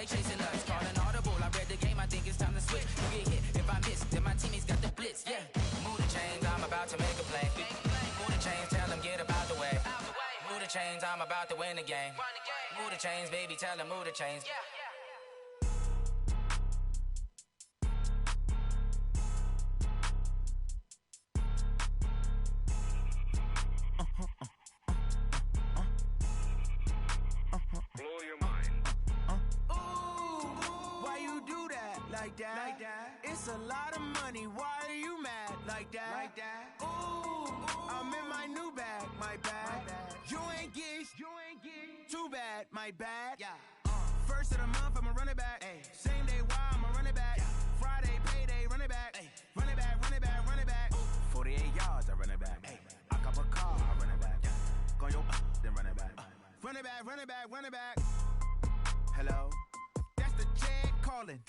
like chasing us. Call an audible, I read the game, I think it's time to switch. You get hit, if I miss, then my teammates got the blitz, yeah. Move the chains, I'm about to make a play. Move the chains, tell them get about the way. Move the chains, I'm about to win the game. Move the chains, baby, tell them move the chains. Blow your mind. Why you do that like that? Like that? It's a lot of money. Why are you mad like that? Like that? Ooh, I'm in my new bag, my bad. You ain't get too bad, my bad. Yeah. First of the month, I'ma run it back. Ay. Same day, why I'ma run it back. Yeah. Friday, payday, run it back. Ay. Run it back, run it back, run it back. Ooh. 48 yards, I run it back. Ay. I cop a car, I run it back. Yeah. Go yo, then run it back. Run it back, run it back, run it back. Hello? That's the jag calling.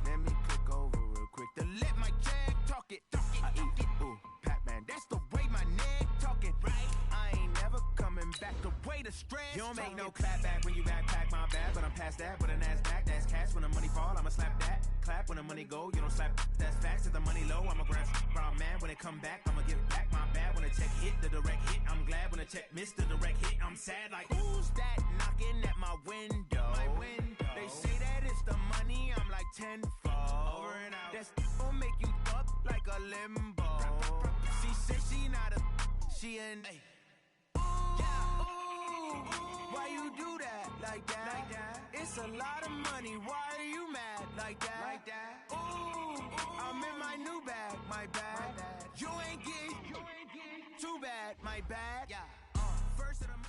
Let me click over real quick to let my jag talk it. I eat it. Ooh, Pac-Man, that's the way my neck talking. Right? I ain't never coming back. The way the stress. You don't make no clap back when you backpack my bag, but I'm past that. With a NASDAQ, that's cash. When the money fall, I'ma slap that. Clap when the money go, you don't slap. That's facts. If the money low, I'ma grab brown man. When it come back, I'ma give back my bad. When the check hit, the direct hit. I'm glad when the check missed the direct hit. I'm sad like who's that knocking at my window? My window. They say that it's the money. I'm like tenfold. Over and out. That's gon' make you up like a limbo. She said she not a. She an. Why you do that like that? Like that? It's a lot of money. Why are you mad like that? Like that? Ooh, I'm in my new bag, my bad. You ain't get too bad, my bad. Yeah. First of the month.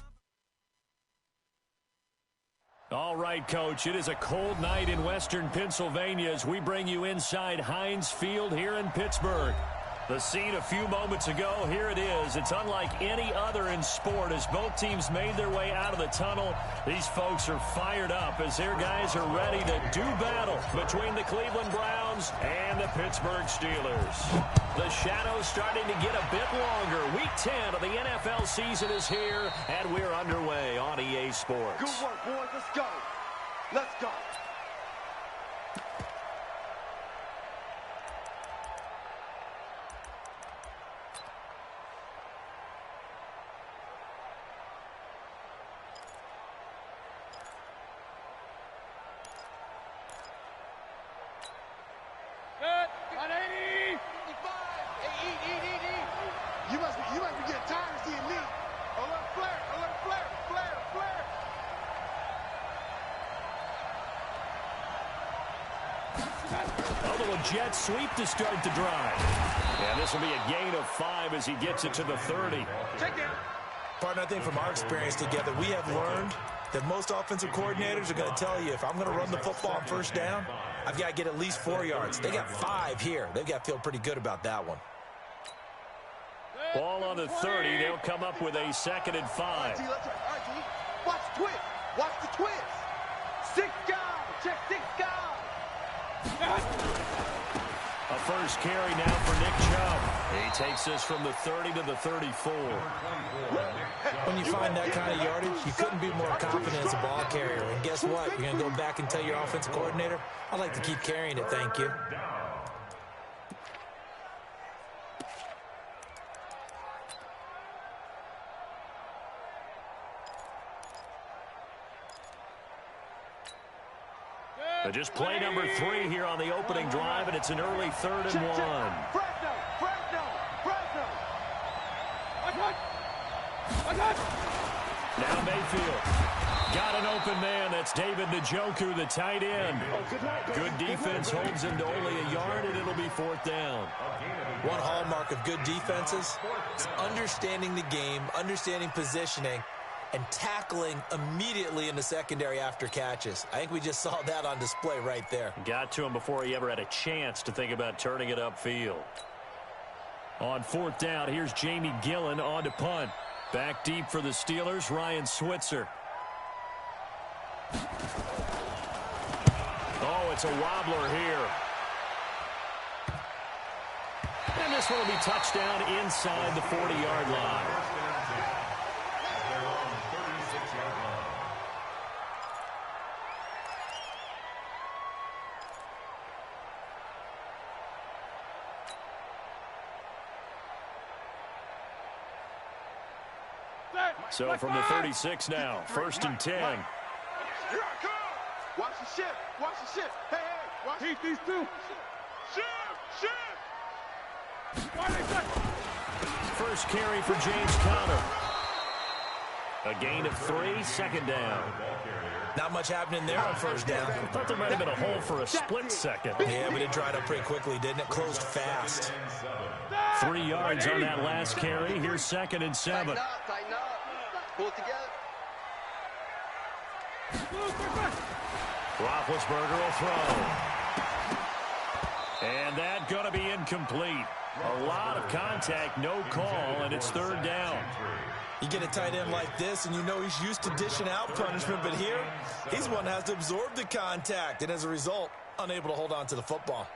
All right, Coach, it is a cold night in western Pennsylvania as we bring you inside Heinz Field here in Pittsburgh. The scene a few moments ago, here it is. It's unlike any other in sport as both teams made their way out of the tunnel. These folks are fired up as their guys are ready to do battle between the Cleveland Browns and the Pittsburgh Steelers. The shadow's starting to get a bit longer. Week 10 of the NFL season is here, and we're underway on EA Sports. Good work, boys. Let's go. Let's go. You must be getting tired of seeing me. Alert flare, flare. A little jet sweep to start the drive. And this will be a gain of 5 as he gets it to the 30. Check it. Partner, I think from our experience together, we have learned that most offensive coordinators are going to tell you, if I'm going to run the football on first down, I've got to get at least 4 yards. They got 5 here. They've got to feel pretty good about that one. Ball on the 30. They'll come up with a 2nd and 5. All right, G. Watch the twist. Watch the twist. 6 guys. Check 6 guys. A first carry now for Nick Chubb. He takes this from the 30 to the 34. When you find that kind of yardage, you couldn't be more confident as a ball carrier. And guess what? You're going to go back and tell your offensive coordinator, I'd like to keep carrying it, thank you. Just play number 3 here on the opening drive, and it's an early 3rd and 1. Now Mayfield. Got an open man. That's David Njoku, the tight end. Good defense holds him to only a yard, and it'll be 4th down. One hallmark of good defenses is understanding the game, understanding positioning, and tackling immediately in the secondary after catches. I think we just saw that on display right there. Got to him before he ever had a chance to think about turning it upfield. On 4th down, here's Jamie Gillen on to punt. Back deep for the Steelers, Ryan Switzer. Oh, it's a wobbler here. And this one will be touchdown inside the 40-yard line. So from the 36 now, 1st and 10. Here I come. Watch the shift. Watch the shift. Hey, hey. Watch these two. Shift. First carry for James Conner. A gain of 3, 2nd down. Not much happening there on 1st down. I thought there might have been a hole for a split second. Yeah, but it dried up pretty quickly, didn't it? Closed fast. 3 yards on that last carry. Here's 2nd and 7. Tighten up. Pull it together. Roethlisberger will throw. And that's going to be incomplete. A lot of contact, no call, and it's 3rd down. You get a tight end like this, and you know he's used to dishing out punishment, but here, he's the one that has to absorb the contact, and as a result, unable to hold on to the football.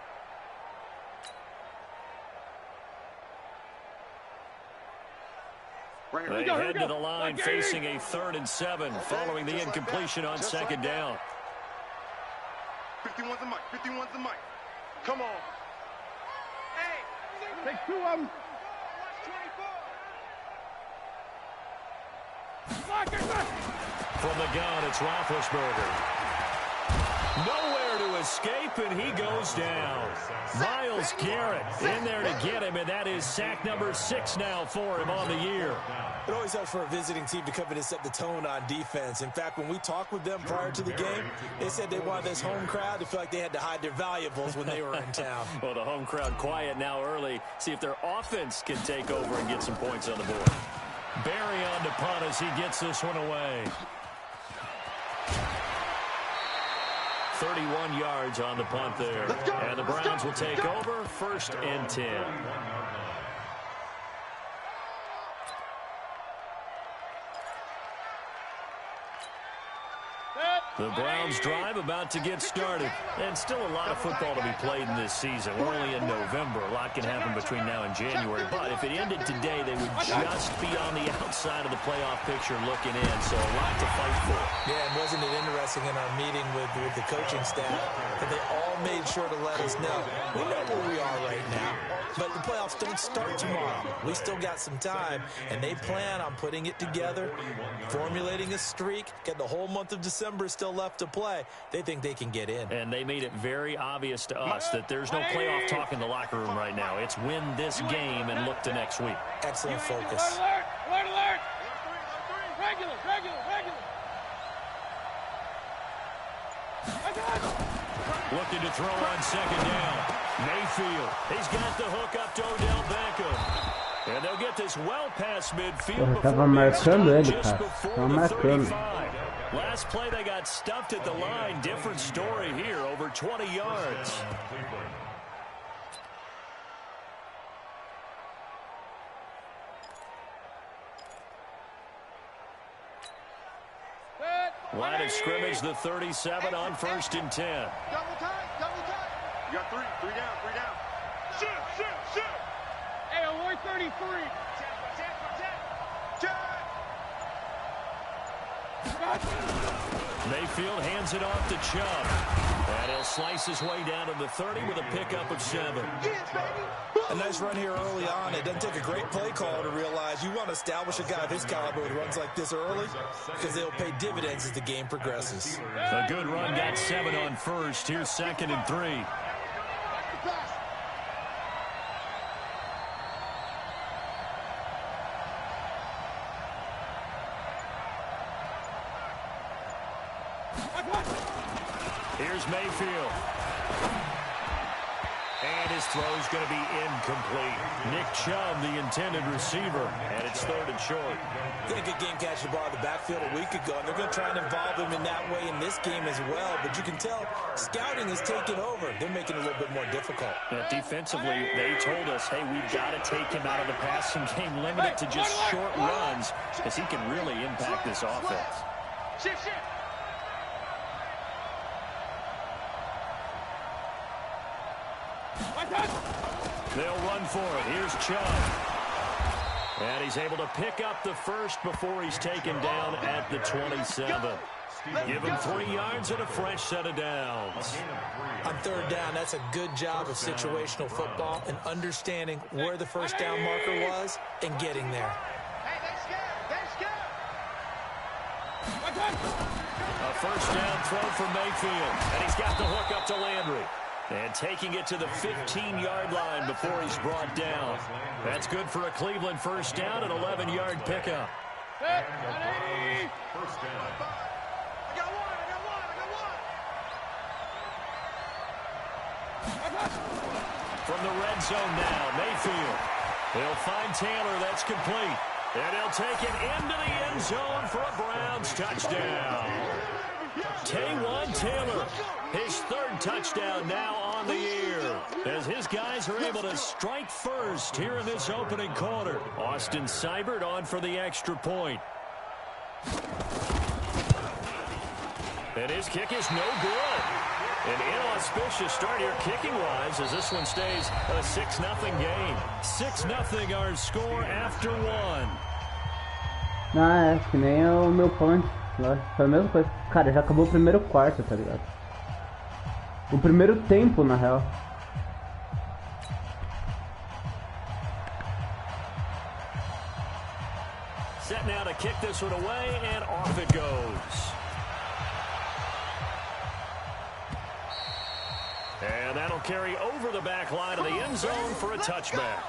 They head to the line facing a 3rd and 7 following the incompletion on 2nd down. 51's the mic. 51's the mic. Come on. Hey, take 2 of them. From the gun, it's Roethlisberger. Nowhere to escape, and he goes down. Myles Garrett in there to get him, and that is sack number 6 now for him on the year. It always helps for a visiting team to come in and set the tone on defense. In fact, when we talked with them prior to the game, they said they wanted this home crowd to feel like they had to hide their valuables when they were in town. Well, the home crowd quiet now early. See if their offense can take over and get some points on the board. Barry on to punt as he gets this one away. 31 yards on the punt there. And the Browns will take over 1st and 10. The Browns drive about to get started. And still a lot of football to be played in this season. We're only in November. A lot can happen between now and January. But if it ended today, they would just be on the outside of the playoff picture looking in. So a lot to fight for. Yeah, and wasn't it interesting in our meeting with the coaching staff that they all made sure to let us know, we know where we are right now, but the playoffs don't start tomorrow. We still got some time, and they plan on putting it together, formulating a streak, get the whole month of December still left to play. They think they can get in. And they made it very obvious to us that there's no playoff talk in the locker room right now. It's win this game and look to next week. Excellent focus. Alert, alert. Regular. Looking to throw on 2nd down. Mayfield. He's got the hook up to Odell Beckham. And they'll get this well past midfield before just before the 35. Last play they got stuffed at the line. Different story here, over 20 yards. Line of scrimmage, the 37 on 1st and 10. Double tight. You got 3 down. Shift. Hey, award 33. Mayfield hands it off to Chubb. And he'll slice his way down to the 30 with a pickup of 7. A nice run here early on. It doesn't take a great play call to realize you want to establish a guy of his caliber who runs like this early because they'll pay dividends as the game progresses. A good run, got 7 on 1st. Here's 2nd and 3. Here's Mayfield. And his throw's going to be incomplete. Nick Chubb, the intended receiver, and it's 3rd and short. They had a good game catching the ball in the backfield a week ago, and they're going to try and involve him in that way in this game as well. But you can tell scouting is taking over. They're making it a little bit more difficult. Defensively, they told us, hey, we've got to take him out of the passing game, limit it to just short runs, because he can really impact this offense. Shift. They'll run for it. Here's Chubb. And he's able to pick up the 1st before he's taken down at the 27. Give him 3 yards and a fresh set of downs. On 3rd down, that's a good job of situational football and understanding where the 1st down marker was and getting there. Hey, they scared. A first down throw from Mayfield. And he's got the hook up to Landry. And taking it to the 15-yard line before he's brought down. That's good for a Cleveland first down, an 11-yard pickup. First down. I got one. From the red zone now, Mayfield. He'll find Taylor. That's complete. And he'll take it into the end zone for a Browns touchdown. Taywan Taylor, his third touchdown now on the year, as his guys are able to strike first here in this opening quarter. Austin Seibert on for the extra point. And his kick is no good. An inauspicious start here kicking-wise as this one stays a 6-0 game. 6-0 our score after one. Ah, é que nem o meu punch. Foi a mesma coisa. Cara, já acabou o primeiro quarto, tá ligado? O primeiro tempo, na real. Set now to kick this one away, and off it goes. And that'll carry over the back line of the end zone for a touchback.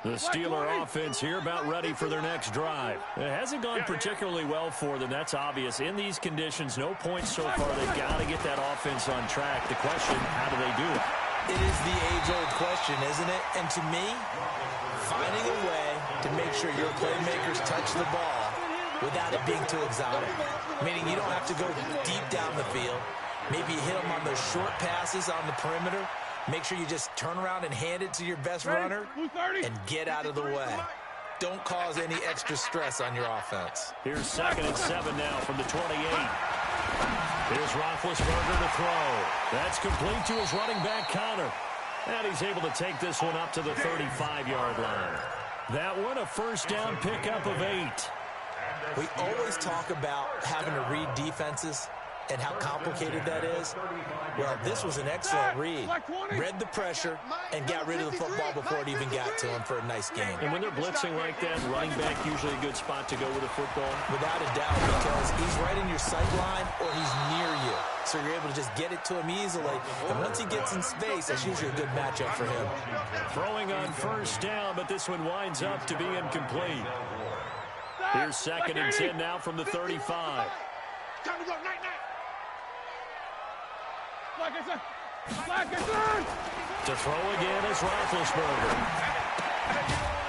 The Steeler offense here about ready for their next drive. It hasn't gone particularly well for them. That's obvious. In these conditions, no points so far. They've got to get that offense on track. The question, how do they do it? It is the age-old question, isn't it? And to me, finding a way to make sure your playmakers touch the ball without it being too exotic. Meaning you don't have to go deep down the field. Maybe you hit them on those short passes on the perimeter. Make sure you just turn around and hand it to your best runner and get out of the way. Don't cause any extra stress on your offense. Here's 2nd and 7 now from the 28. Here's Roethlisberger to throw. That's complete to his running back, Connor. And he's able to take this one up to the 35-yard line. That one a first down pickup of 8. We always talk about having to read defenses and how complicated that is. Well, this was an excellent read. Read the pressure and got rid of the football before it even got to him for a nice game. And when they're blitzing like that, running back usually a good spot to go with the football. Without a doubt, because he's right in your sight line or he's near you. So you're able to just get it to him easily. And once he gets in space, that's usually a good matchup for him. Throwing on first down, but this one winds up to be incomplete. Here's 2nd and 10 now from the 35. Time to go, night. To throw again is Roethlisberger.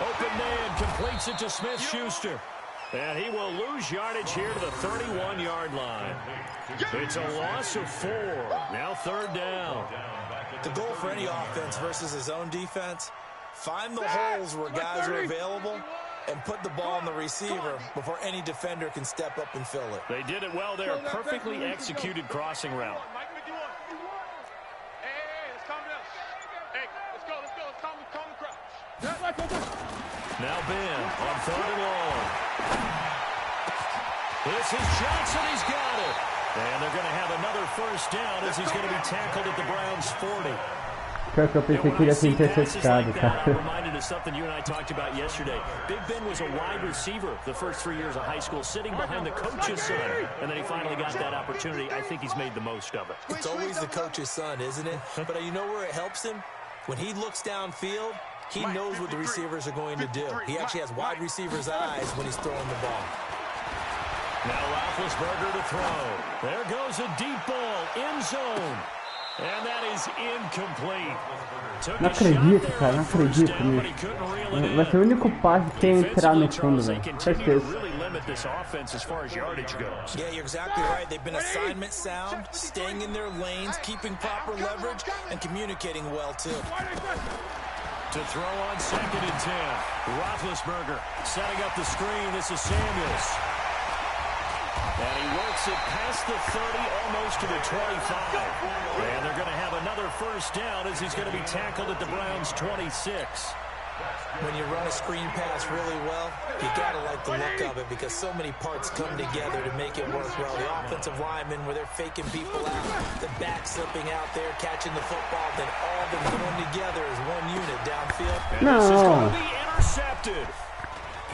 Open man completes it to Smith-Schuster. And he will lose yardage here to the 31-yard line. It's a loss of 4. Now 3rd down. The goal for any offense versus his own defense, find the holes where guys are available and put the ball on the receiver before any defender can step up and fill it. They did it well there. Perfectly executed crossing route. Now Ben on 3rd and long. This is Johnson. He's got it. And they're going to have another first down as he's going to be tackled at the Browns' 40. Pior que eu pensei que ele ia ser interceptado, cara. Reminded of something you and I talked about yesterday. Big Ben was a wide receiver the first 3 years of high school, sitting behind the coach's son. And then he finally got that opportunity. I think he's made the most of it. It's always the coach's son, isn't it? But you know where it helps him? When he looks downfield, he knows what the receivers are going to do. He actually has wide receivers' eyes when he's throwing the ball. Now Roethlisberger to throw. There goes a deep ball, end zone. And that is incomplete. Não acredito, cara, não acredito nisso. Vai ser o único passe que ia entrar no fundo, velho. Certeza. Yeah, you're exactly right. They've been assignment sound, staying in their lanes, keeping proper leverage, and communicating well, too. To throw on 2nd and 10. Roethlisberger setting up the screen. This is Samuels. And he works it past the 30, almost to the 25. And they're going to have another first down as he's going to be tackled at the Browns' 26. When you run a screen pass really well, you got to like the look of it because so many parts come together to make it work well. The offensive linemen, where they're faking people out, the back slipping out there, catching the football, then all of them going together as one unit downfield. And this is going to be intercepted.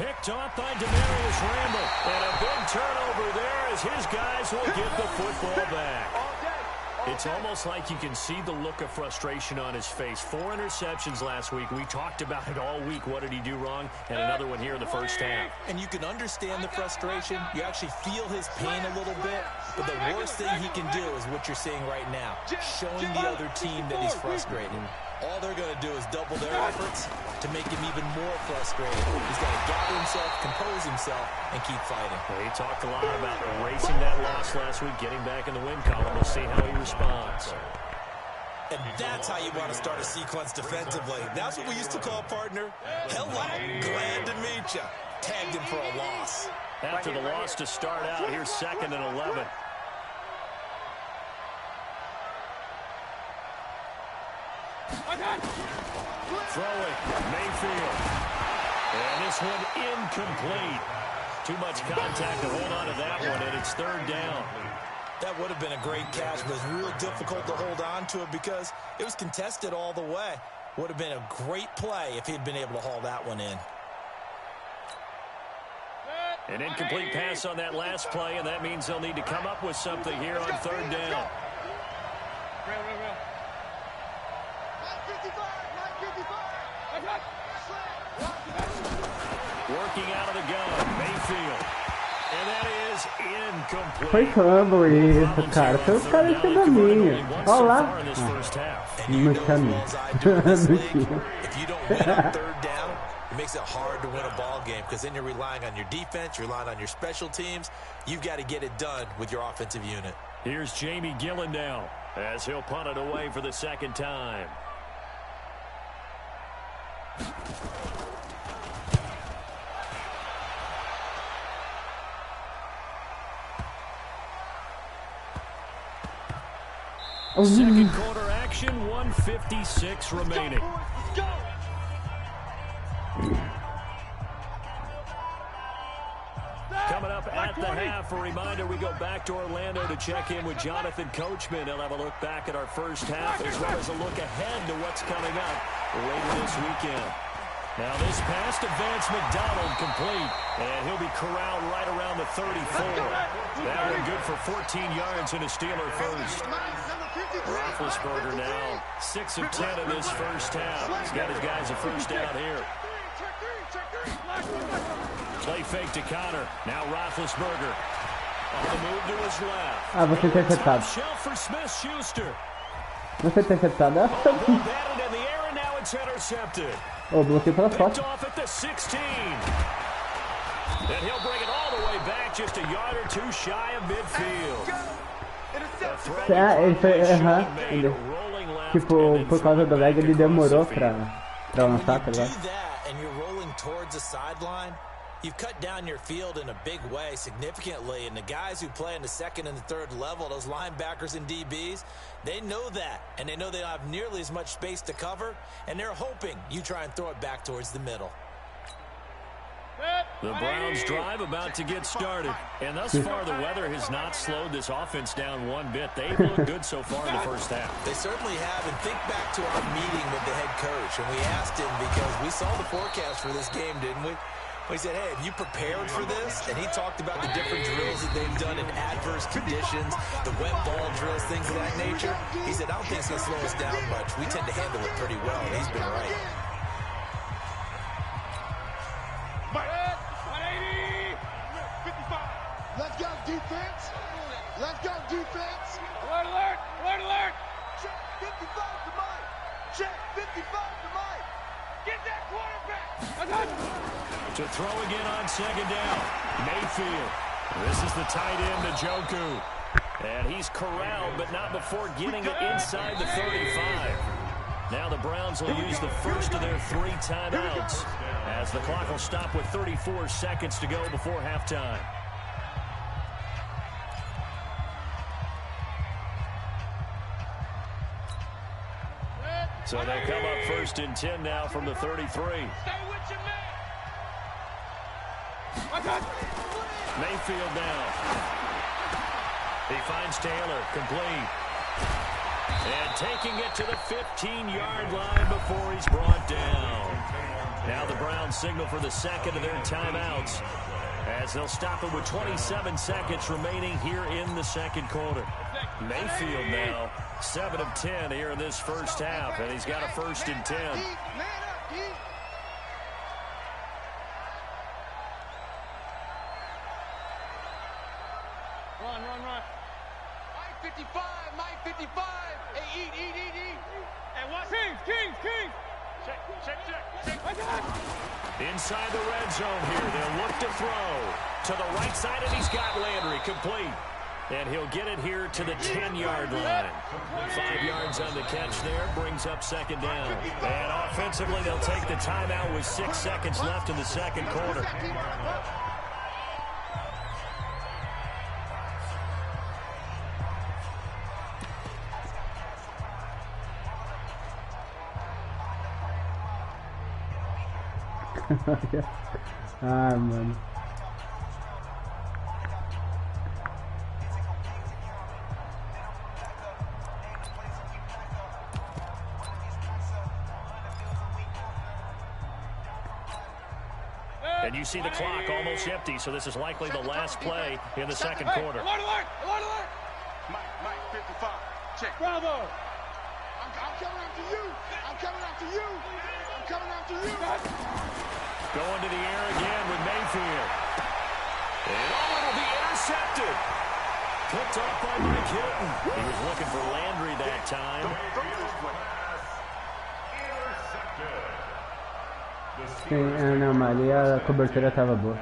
Picked off by Demarius Randall. And a big turnover there as his guys will get the football back. It's almost like you can see the look of frustration on his face. 4 interceptions last week. We talked about it all week. What did he do wrong? And another one here in the first half. And you can understand the frustration. You actually feel his pain a little bit. But the worst thing he can do is what you're seeing right now, showing the other team that he's frustrated. All they're going to do is double their efforts to make him even more frustrated. He's got to gather himself, compose himself, and keep fighting. Well, he talked a lot about erasing that loss last week, getting back in the win column. We'll see how he responds. And that's how you want to start a sequence defensively. That's what we used to call, partner. Hello, glad to meet you. Tagged him for a loss. After the loss to start out, here's 2nd and 11. Throwing, Mayfield. And this one incomplete. Too much contact to hold on to that one, and it's 3rd down. That would have been a great catch, but it's real difficult to hold on to it because it was contested all the way. Would have been a great play if he'd been able to haul that one in. An incomplete pass on that last play, and that means they'll need to come up with something here on 3rd down. Working out of the gun, Mayfield. And that is incomplete. Foi fumble isso, cara. Foi os caras em caminho. Olha lá. No caminho. If you don't win on 3rd down, it makes it hard to win a ball game because then you're relying on your defense, you're relying on your special teams. You've got to get it done with your offensive unit. Here's Jamie Gillen now as he'll punt it away for the 2nd time. Second quarter action, 1:56 remaining. Coming up at the half, a reminder, we go back to Orlando to check in with Jonathan Coachman. He'll have a look back at our first half as well as a look ahead to what's coming up later this weekend. Now this pass to Vance McDonald complete, and he'll be corralled right around the 34. That one good for 14 yards and a Steeler first. Roethlisberger now 6 of 10 in this first half. He's got his guys a first down here. Play fake to Connor. Now Roethlisberger on the move to his left. Ah, você interceptado. Shelf for Smith-Schuster. Você interceptado. Batted in the air and now it's intercepted. Oh, bloqueio pela Picked foto. off at the 16. And he'll bring it all the way back just a yard or two shy of midfield. Ele foi errar. Tipo, por causa do lag, ele demorou pra lançar, tá ligado? And you're rolling towards the sideline, you've cut down your field in a big way significantly, and the guys who play in the 2nd and the 3rd level, those linebackers and DBs, they know that, and they know they don't have nearly as much space to cover, and they're hoping you try and throw it back towards the middle. The Browns drive about to get started, and thus far the weather has not slowed this offense down one bit. They've looked good so far in the first half. They certainly have, and think back to our meeting with the head coach, and we asked him because we saw the forecast for this game, didn't we? We said, hey, have you prepared for this? And he talked about the different drills that they've done in adverse conditions, the wet ball drills, things of that nature. He said, I don't think it's going to slow us down much. We tend to handle it pretty well, and he's been right. Let's go, defense. Let's go, defense. Alert, alert, alert, alert. Check 55 to Mike. Check 55 to Mike. Get that quarterback. To throw again on 2nd down. Mayfield. This is the tight end, Njoku. And he's corralled, but not before getting it inside the 35. Now the Browns will use the first of their 3 timeouts as the clock will stop with 34 seconds to go before halftime. So they'll come up 1st and 10 now from the 33. Stay with your man. Mayfield now. He finds Taylor, complete. And taking it to the 15-yard line before he's brought down. Now the Browns signal for the second of their timeouts, as they'll stop it with 27 seconds remaining here in the second quarter. Mayfield now, 7 of 10 here in this first half, and he's got a 1st and 10. Run. Mike 55, Mike 55. Hey, eat. Hey, watch Kings. Check. Inside the red zone here, they'll look to throw to the right side, and he's got Landry complete. And he'll get it here to the 10-yard line. 5 yards on the catch there, brings up 2nd down. And offensively, they'll take the timeout with 6 seconds left in the second quarter. Man. And you see the clock almost empty, so this is likely the last play in the second quarter. Alert. Mike 55. Check. Bravo. I'm coming after you. Going to the air again with Mayfield. And it'll be intercepted. Picked off by Mike Hilton. He was looking for Landry that time. Sim, não, mas ali a cobertura tava boa.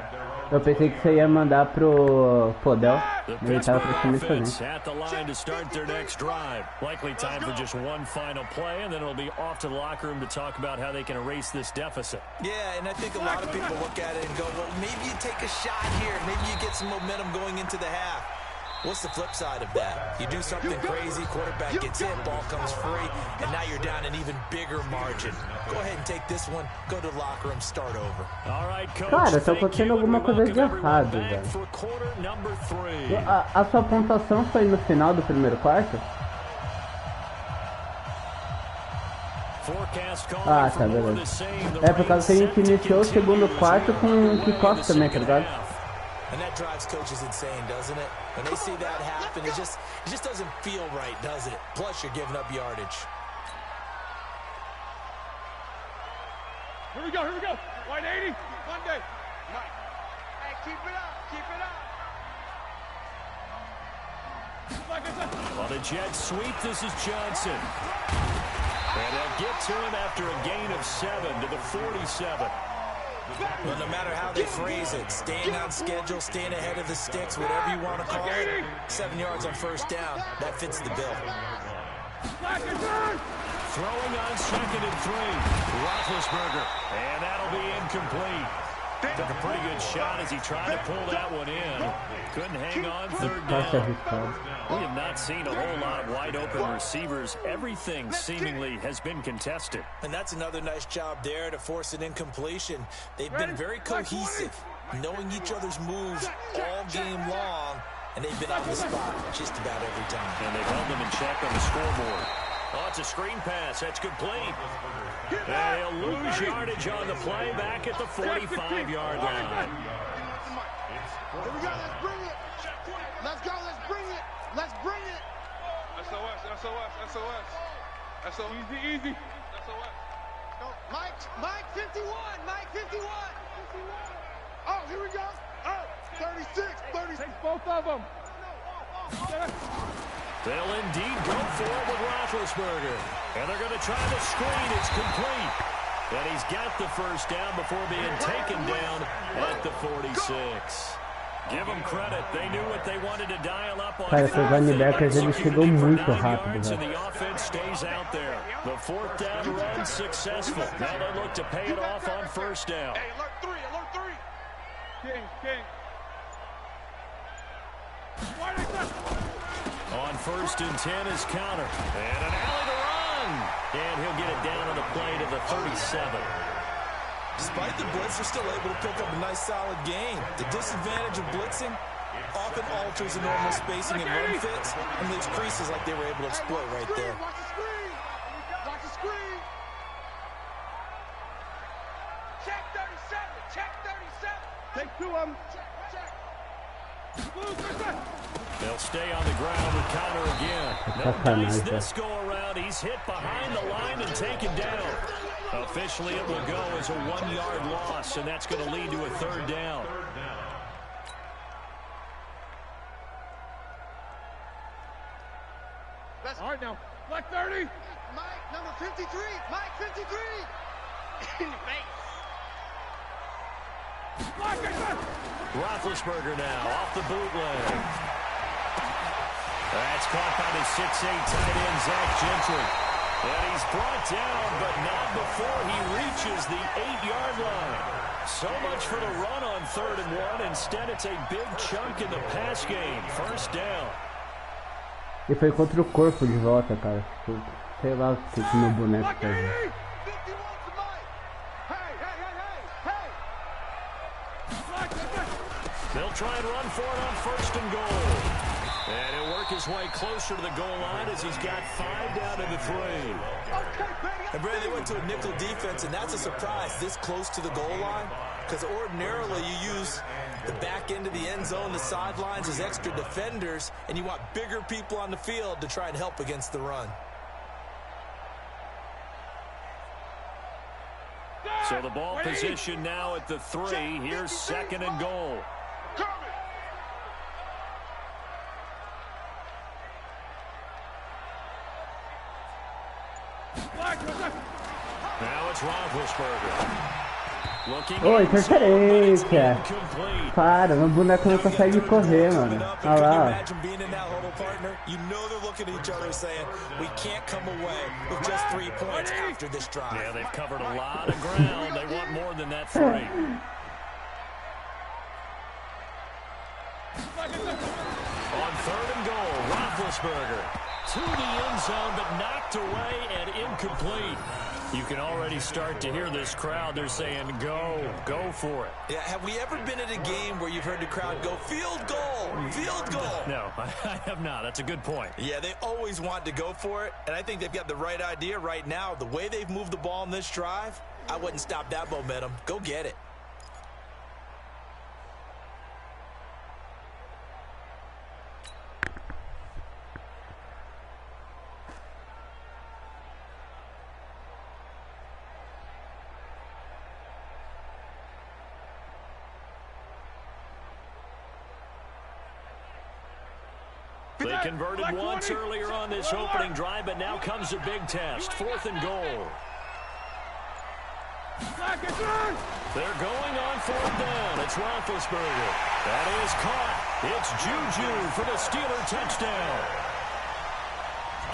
Eu pensei que você ia mandar pro Podel. Ele tava praticamente sozinho. At the line to start their next drive. Likely time for just one final play, and then it'll be off to the locker room to talk about how they can erase this deficit. Yeah, and I think a lot of people look at it and go, well, maybe you take a shot here. Maybe you get some momentum going into the half. What's the flip side of that? You do something crazy, quarterback gets hit, ball comes free, and now you're down an even bigger margin. Go ahead and take this one, go to the locker room, start over. All right, coach, cara, tá acontecendo alguma coisa de errado, velho. A sua pontuação foi no final do primeiro quarto? Ah, tá, beleza. É por causa que a gente iniciou o segundo quarto com um kickoff também, tá ligado? And that drives coaches insane, doesn't it? When they see that happen, it just doesn't feel right, does it? Plus, you're giving up yardage. Here we go. White 80, Monday. Mike. Hey, keep it up. On the jet sweep, this is Johnson. And they'll get to him after a gain of 7 to the 47. Well, no matter how they phrase it, staying on schedule, staying ahead of the sticks, whatever you want to call it, 7 yards on first down, that fits the bill. Throwing on 2nd and 3, Roethlisberger, and that'll be incomplete. Took a pretty good shot as he tried to pull that one in. Couldn't hang on 3rd down. We have not seen a whole lot of wide-open receivers. Everything seemingly has been contested. And that's another nice job there to force an incompletion. They've been very cohesive, knowing each other's moves all game long, and they've been on the spot just about every time. And they've held them in check on the scoreboard. Oh, it's a screen pass. That's complete. And he'll lose yardage on the play back at the 45-yard line. Here we go. Let's bring it. Let's go. Let's bring it. SOS. Easy. SOS. Mike 51. Oh, here we go. Oh, 36. Take both of them. They'll indeed go for it with Roethlisberger. And they're going to try the screen. It's complete. And he's got the first down before being taken down at the 46. Give them credit. They knew what they wanted to dial up on. Cara, esses linebackers, ele chegou muito rápido, and the offense stays out there. The 4th down run successful. Now they look to pay it off on first down. Hey, alert 3. King. On 1st and 10 is counter. And an alley to run. And he'll get it down on the play to the 37. Despite the blitz, they're still able to pick up a nice, solid gain. The disadvantage of blitzing often alters the normal spacing and run fits and leaves creases like they were able to exploit right there. Watch the screen. Watch the screen. Check 37. Check 37. Take two of them. Check. They'll stay on the ground and counter again. No dice this go around. He's hit behind the line and taken down. Officially, it will go as a 1-yard loss, and that's going to lead to a third down. All right, now. Black 30. Mike, number 53. Mike, 53. In the face. Black it. Roethlisberger now off the bootleg. That's caught by the 6'8" tight end, Zach Gentry. And he's brought down, but not before he reaches the 8-yard line. So much for the run on 3rd and 1. Instead, it's a big chunk in the pass game. First down. E foi contra o corpo de volta, cara. Sei lá o que meu boneco faz. They'll try and run for it on 1st and goal. And he'll work his way closer to the goal line as he's got 5 down to the 3. And Brady, they went to a nickel defense, and that's a surprise this close to the goal line, because ordinarily you use the back end of the end zone, the sidelines as extra defenders, and you want bigger people on the field to try and help against the run. So the ball position now at the 3. Here's 2nd and goal. Now it's Roethlisberger. Ô, interferência. Para, meu boneco não consegue correr, mano. Olha lá. Yeah, they've covered a lot of ground. They want more than that 3. On 3rd and goal, Roethlisberger to the end zone, but knocked away and incomplete. You can already start to hear this crowd. They're saying, go for it. Yeah, have we ever been at a game where you've heard the crowd go, field goal, field goal? No, I have not. That's a good point. Yeah, they always want to go for it, and I think they've got the right idea right now. The way they've moved the ball in this drive, I wouldn't stop that momentum. Go get it. They converted once earlier on this opening drive, but now comes a big test. 4th and goal. They're going on 4th down. It's Roethlisberger. That is caught. It's Juju for the Steeler touchdown.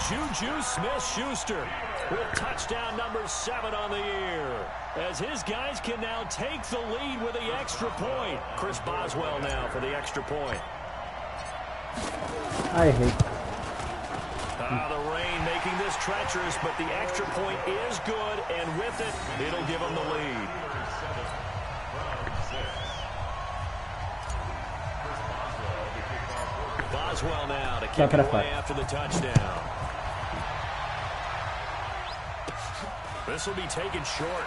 Juju Smith-Schuster with touchdown number 7 on the year, as his guys can now take the lead with the extra point. Chris Boswell now for the extra point. I hate. The rain making this treacherous, but the extra point is good, and with it, it'll give them the lead. Boswell now to kick it away after the touchdown. This will be taken short.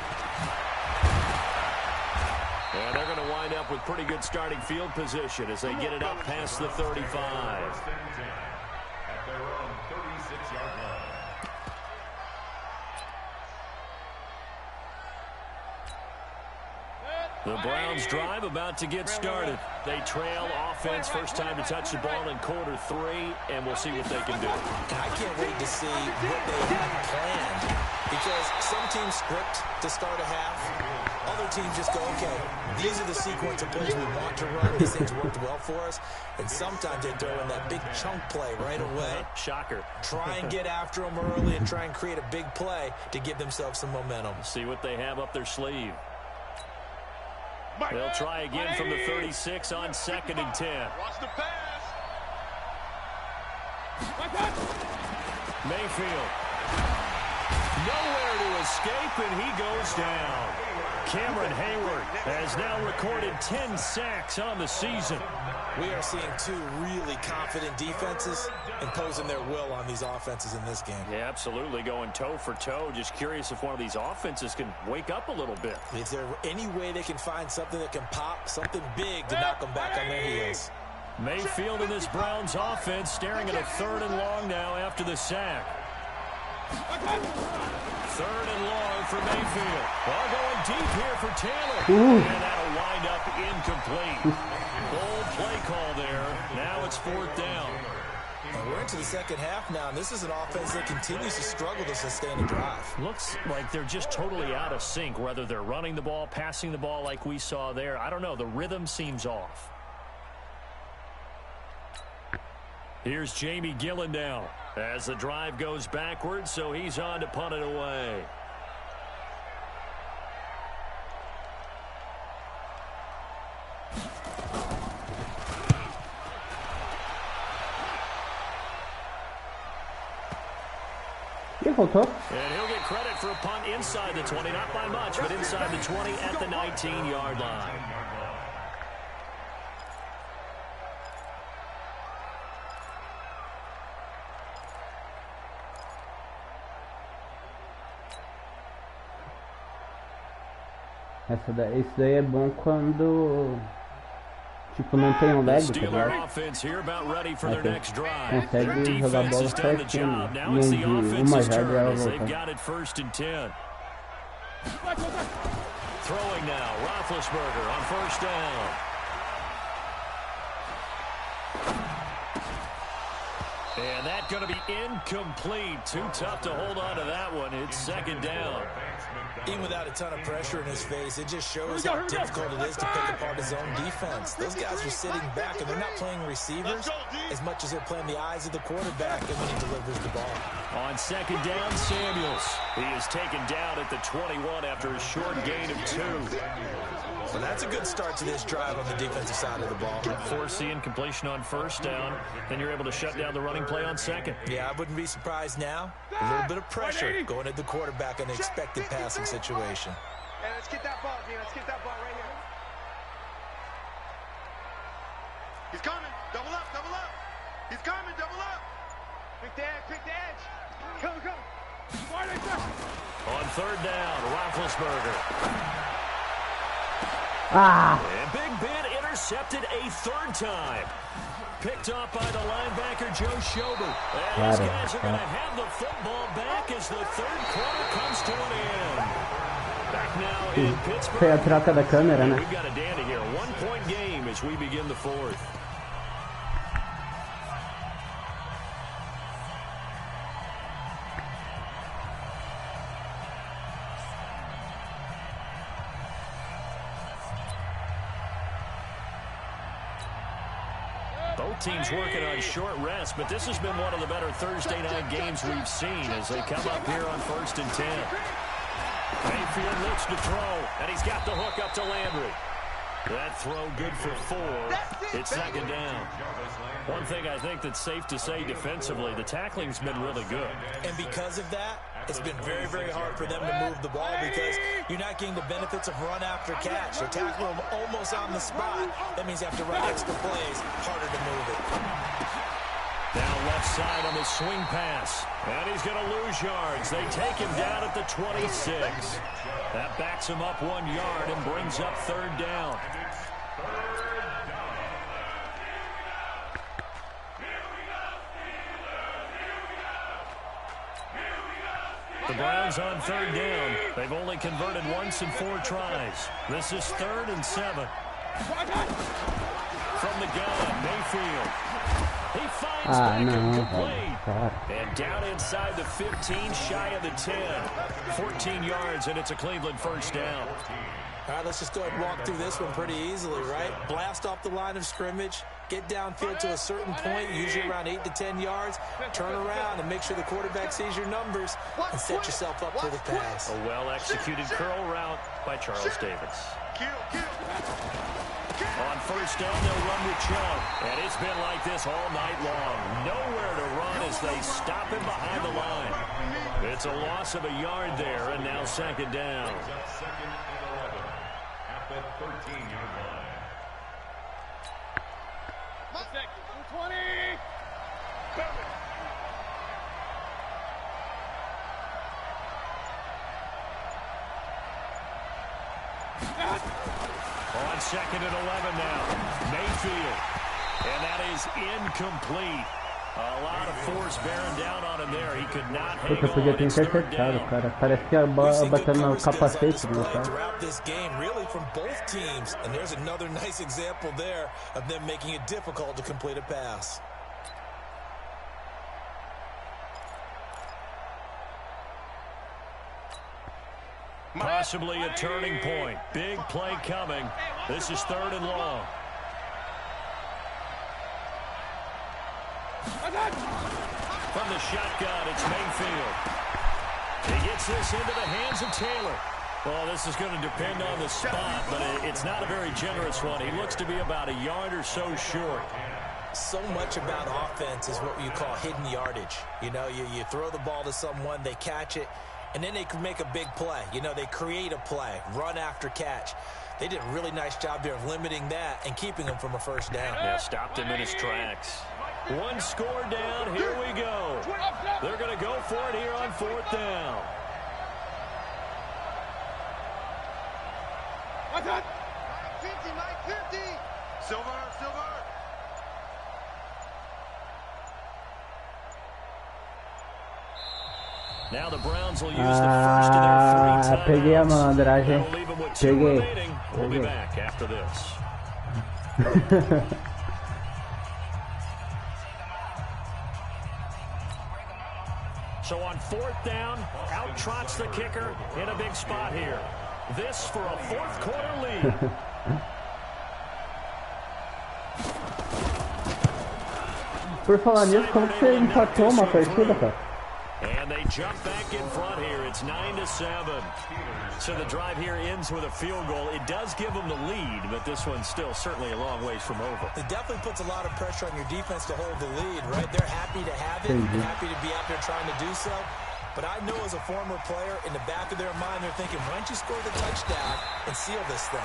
And they're going to wind up with pretty good starting field position as they get it up past the 35. At their own 36-yard line. The Browns drive about to get started. They trail offense, first time to touch the ball in quarter 3, and we'll see what they can do. I can't wait to see what they have planned, because some teams script to start a half. Other teams just go, okay, these are the sequence of plays we want to run. These things worked well for us. And sometimes they throw in that big chunk play right away. Shocker. Try and get after them early and try and create a big play to give themselves some momentum. See what they have up their sleeve. They'll try again from the 36 on 2nd and 10. Watch the pass. Mayfield. Nowhere to escape, and he goes down. Cameron Hayward has now recorded 10 sacks on the season. We are seeing two really confident defenses imposing their will on these offenses in this game. Yeah, absolutely, going toe for toe. Just curious if one of these offenses can wake up a little bit. Is there any way they can find something that can pop, something big to knock them back on their heels? Mayfield in this Browns offense staring at a 3rd and long now after the sack. 3rd and long for Mayfield. Ball going deep here for Taylor. Ooh. And that'll wind up incomplete. Bold play call there. Now it's 4th down. And we're into the second half now, and this is an offense that continues to struggle to sustain a drive. Looks like they're just totally out of sync, whether they're running the ball, passing the ball like we saw there. I don't know. The rhythm seems off. Here's Jamie Gillen now as the drive goes backwards, so he's on to punt it away. E voltou. And he'll get credit for a punt inside the 20, not by much, but inside the 20 at the 19-yard line. Isso daí é bom quando tipo não tem um lag, tá ligado? Consegue jogar a bola certinho e uma jarda ela volta. Throwing now, Roethlisberger on 1st down. And that's going to be incomplete. Too tough to hold on to that one. It's 2nd down. Even without a ton of pressure in his face, it just shows how difficult it is to pick apart his own defense. Those guys are sitting back, and they're not playing receivers as much as they're playing the eyes of the quarterback and when he delivers the ball. On 2nd down, Samuels. He is taken down at the 21 after a short gain of 2. So that's a good start to this drive on the defensive side of the ball. Forcing incompletion on 1st down, then you're able to shut down the running play on 2nd. Yeah, I wouldn't be surprised now. A little bit of pressure going at the quarterback in an expected passing situation. Hey, let's get that ball, Gene. Let's get that ball right here. He's coming. Double up, double up. He's coming, double up. Pick the edge, pick the edge. Come, come. On 3rd down, Roethlisberger. And Big Ben intercepted a 3rd time. Picked up by the linebacker, Joe Schobert. And these guys are going to have the football back as the 3rd quarter comes to an end. Back now in Pittsburgh. Foi a troca da câmera, né? We've got a dandy here. 1-point game as we begin the 4th. Both teams working on short rest, but this has been one of the better Thursday night games we've seen as they come up here on 1st and 10. Mayfield looks to throw, and he's got the hook up to Landry. That throw good for 4. It's 2nd down. One thing I think that's safe to say defensively, the tackling's been really good. And because of that, it's been very, very hard for them to move the ball because you're not getting the benefits of run after catch. You're tackling them almost on the spot. That means you have to run extra plays, harder to move it. Now left side on the swing pass. And he's going to lose yards. They take him down at the 26. That backs him up 1 yard and brings up 3rd down. The Browns on 3rd down. They've only converted once in 4 tries. This is 3rd and 7. From the gun, Mayfield. He finds back incomplete. And down inside the 15, shy of the 10. 14 yards, and it's a Cleveland 1st down. All right, let's just go ahead and walk through this one pretty easily, right? Blast off the line of scrimmage, get downfield to a certain point, usually around 8 to 10 yards, turn around and make sure the quarterback sees your numbers and set yourself up for the pass. A well-executed curl route by Charles Davis. On first down, they'll run with Chubb. And it's been like this all night long. Nowhere to run as they stop him behind the line. It's a loss of a yard there, and now second down. Second and 11 at the 13-yard line. 20. On second and 11 now. Mayfield. And that is incomplete. A lot of force bearing down on him there. He could not hang Puta, podia on. ter It's third interceptado, down. cara. Parece que a bola bateu no capacete do cara. Throughout this game, really from both teams. And there's another nice example there of them making it difficult to complete a pass. Possibly a turning point. Big play coming. This is third and long. From the shotgun, it's Mayfield. He gets this into the hands of Taylor. Well, this is going to depend on the spot, but it's not a very generous one. He looks to be about a yard or so short. So much about offense is what you call hidden yardage. You know, you throw the ball to someone, they catch it, and then they can make a big play. You know, they create a play, run after catch. They did a really nice job there of limiting that and keeping him from a first down. Yeah, stopped him in his tracks. One score down, here we go. They're going to go for it here on fourth down. 50. Silver. Now the Browns will use the first of their three timeouts. Peguei a malandragem. They'll leave them with two remaining. We'll be back after this. So on fourth down, out trots the kicker in a big spot here. This for a fourth quarter lead. Por falar nisso, como que você empatou uma partida, cara? And they jump back in front here. It's 9-7. So the drive here ends with a field goal. It does give them the lead, but this one's still certainly a long ways from over. It definitely puts a lot of pressure on your defense to hold the lead, right? They're happy to have it, and happy to be out there trying to do so. But I know as a former player, in the back of their mind, they're thinking, why don't you score the touchdown and seal this thing?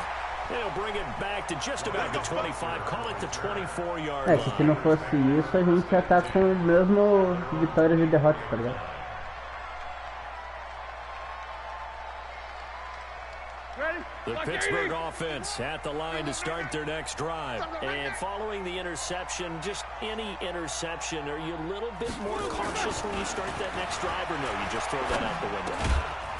They'll bring it back to just about the 25. Call it the 24-yard É, que se não fosse isso, a gente já tá com as mesmas vitórias e derrotas, tá ligado? The Pittsburgh offense at the line to start their next drive. And following the interception, just any interception, are you a little bit more cautious when you start that next drive, or no, you just throw that out the window?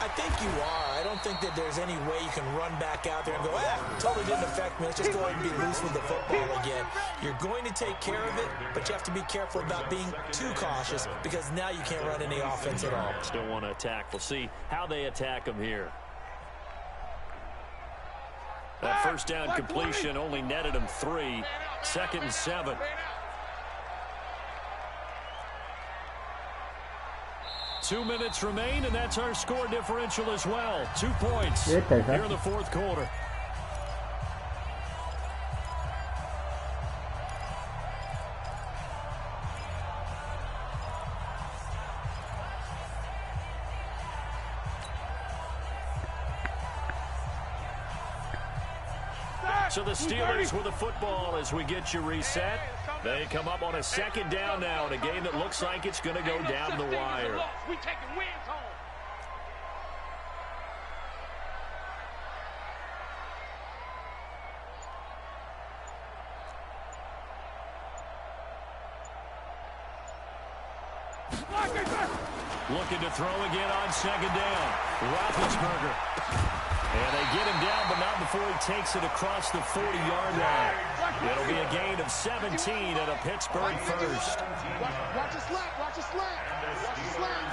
I think you are. I don't think that there's any way you can run back out there and go, totally didn't affect me. Let's just go ahead and be loose with the football again. You're going to take care of it, but you have to be careful about being too cautious because now you can't run any offense at all. Still want to attack. We'll see how they attack them here. That first down completion only netted them 3. 2nd and 7. Two minutes remain, and that's our score differential as well. 2 points here in the fourth quarter. So the Steelers with the football as we get you reset. They come up on a second down now in a game that looks like it's going to go down the wire. We taking wins home. Looking to throw again on second down. Roethlisberger. And they get him down, but not before he takes it across the 40-yard line. It'll be a gain of 17 and a Pittsburgh first. Watch your slap, watch your slap. Watch your slap.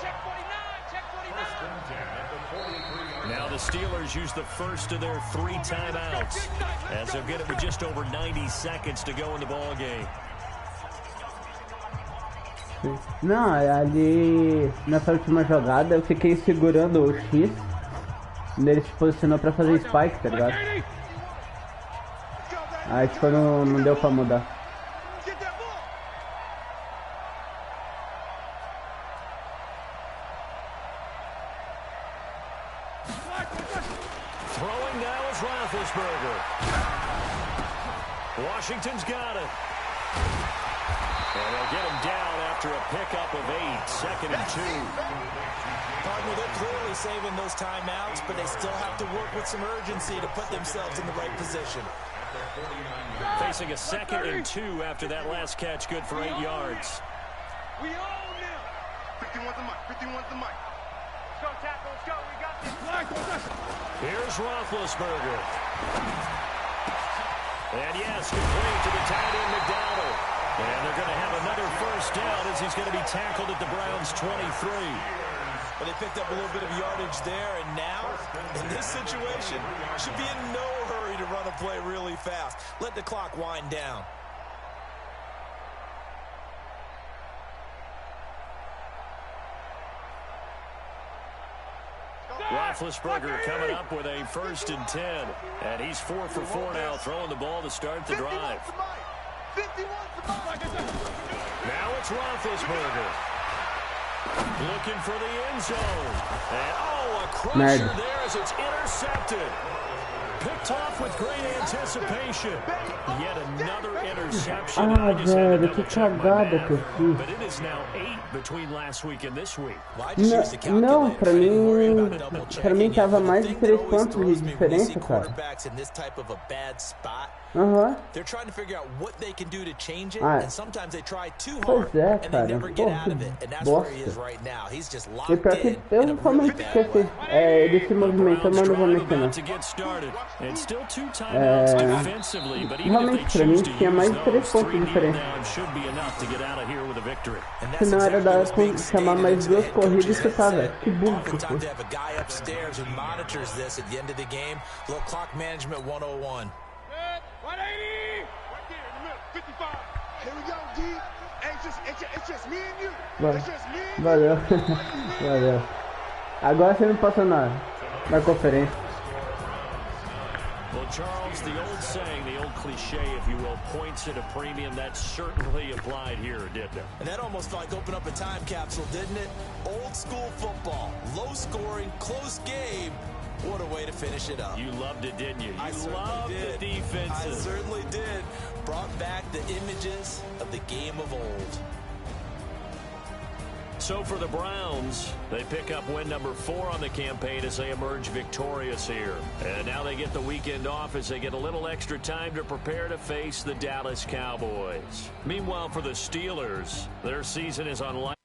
Check 49, check 49. Now the the Steelers use the first of their 3 timeouts, as they'll get it with just over 90 seconds to go in the ball game. Não, ali nessa última jogada eu fiquei segurando o X, ele se posicionou pra fazer spike, tá ligado? Aí tipo não deu pra mudar. Throwing now is Roethlisberger. Washington's got it. And they'll get him down after a pickup of 8, 2nd and 2. Partner, they're clearly saving those timeouts, but they still have to work with some urgency to put themselves in the right position. Facing a 2nd and 2 after that last catch, good for 8 yards. We own them. 51's the mic. 51's the mic. Let's go, tackle. Let's go. We got this. Here's Roethlisberger. And yes, complete to the tight end, McDonald. And they're going to have another first down as he's going to be tackled at the Browns' 23. But they picked up a little bit of yardage there, and now, in this situation, should be in no hurry to run a play really fast. Let the clock wind down. Roethlisberger coming up with a 1st and 10. And he's 4 for 4 now, throwing the ball to start the drive. Now it's Roethlisberger. Looking for the end zone. And, a crusher there as it's intercepted. Picked off with great anticipation. Yet another interception. Velho, que cagada que eu fiz. But it is now 8 between last week and this week. Não, pra mim tava mais de 3 pontos de diferença, cara. They're trying to figure out what they can do to change it, Ah, and sometimes they try too pois hard, é, and they cara. never get Porra, out of it, and that's where he is right now. He's just E locked pior que in eu in a really realmente bad esqueci. way. Ele se movimentou, mas não vou mencionar. To get started. And still 2 timeouts defensively, but even if they Realmente pra mim choose to tinha mais use de 3 those, pontos 3 de kneel diferença. downs should be enough to get out of here with a victory. And that's Se não era exactly dar what's being chamar stated mais into the 2 head corridas e coach's chutar, headset. velho. Que burro que eu Oftentimes they fui. have a guy upstairs who monitors this at the end of the game. Little clock management 101. 180. Right there in the middle. 55. Here we go, D. It's just me and you. Vai. It's just me and you. Valeu. Valeu. Agora você me passou na conferência. Well, Charles, the old saying, the old cliche, if you will, points at a premium, that certainly applied here, didn't it? And that almost felt like opened up a time capsule, didn't it? Old school football, low scoring, close game. What a way to finish it up. You loved it, didn't you? I You certainly loved did. the defenses. I certainly did. Brought back the images of the game of old. So for the Browns, they pick up win number 4 on the campaign as they emerge victorious here. And now they get the weekend off as they get a little extra time to prepare to face the Dallas Cowboys. Meanwhile, for the Steelers, their season is unlikely.